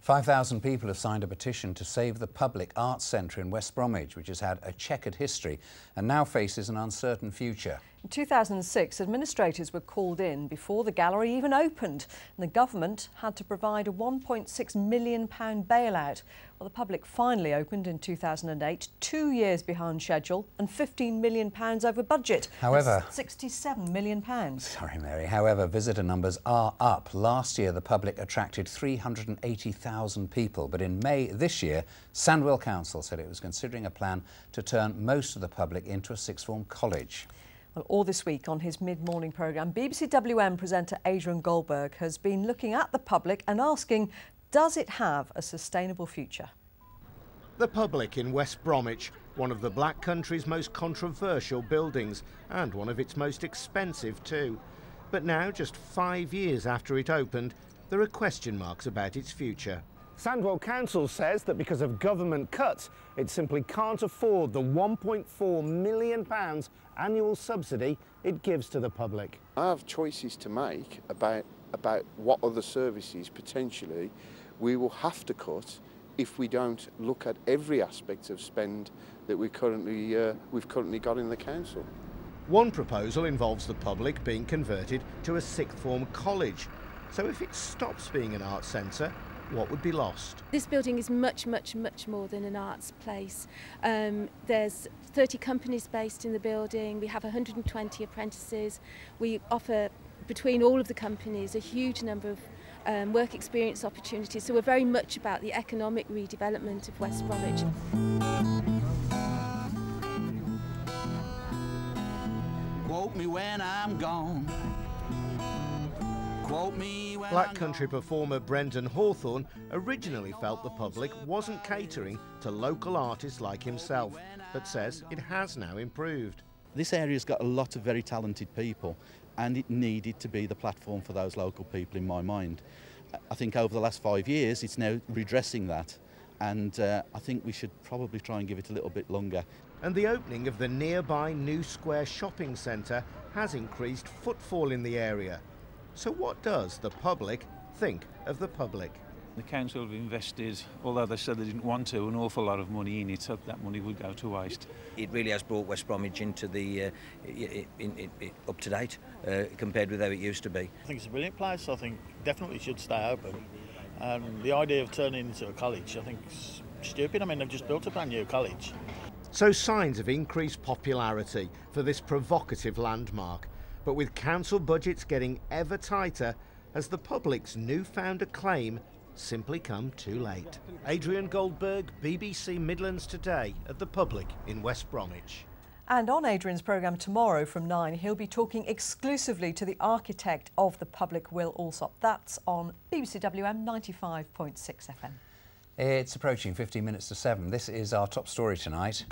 5,000 people have signed a petition to save the public arts centre in West Bromwich, which has had a chequered history and now faces an uncertain future. In 2006, administrators were called in before the gallery even opened, and the government had to provide a £1.6 million bailout. Well, the public finally opened in 2008, 2 years behind schedule and £15 million over budget. However, that's £67 million. Sorry, Mary. However, visitor numbers are up. Last year, the public attracted 380,000 people, but in May this year, Sandwell Council said it was considering a plan to turn most of the public into a sixth-form college. Well, all this week on his mid-morning programme, BBC1 presenter Adrian Goldberg has been looking at the public and asking, does it have a sustainable future? The public in West Bromwich, one of the Black Country's most controversial buildings and one of its most expensive too. But now, just 5 years after it opened, there are question marks about its future. Sandwell Council says that because of government cuts, it simply can't afford the £1.4 million annual subsidy it gives to the public. I have choices to make about what other services potentially we will have to cut if we don't look at every aspect of spend that we've currently got in the council. One proposal involves the public being converted to a sixth-form college. So if it stops being an arts centre, what would be lost? This building is much more than an arts place. There's 30 companies based in the building. We have 120 apprentices. We offer, between all of the companies, a huge number of work experience opportunities. So we're very much about the economic redevelopment of West Bromwich. Quote me when I'm gone. Black Country performer Brendan Hawthorne originally felt the public wasn't catering to local artists like himself, but says it has now improved. This area's got a lot of very talented people, and it needed to be the platform for those local people in my mind. I think over the last 5 years it's now redressing that, and I think we should probably try and give it a little bit longer. And the opening of the nearby New Square shopping centre has increased footfall in the area. So what does the public think of the public? The council have invested, although they said they didn't want to, an awful lot of money in it, so that money would go to waste. It really has brought West Bromwich into the up to date compared with how it used to be. I think it's a brilliant place. I think definitely should stay open. The idea of turning it into a college, I think, is stupid. I mean, they've just built a brand new college. So signs of increased popularity for this provocative landmark. But with council budgets getting ever tighter, has the public's newfound acclaim simply come too late? Adrian Goldberg, BBC Midlands Today, at the public in West Bromwich. And on Adrian's programme tomorrow from 9, he'll be talking exclusively to the architect of the public, Will Alsop. That's on BBC1 95.6 FM. It's approaching 15 minutes to 7. This is our top story tonight.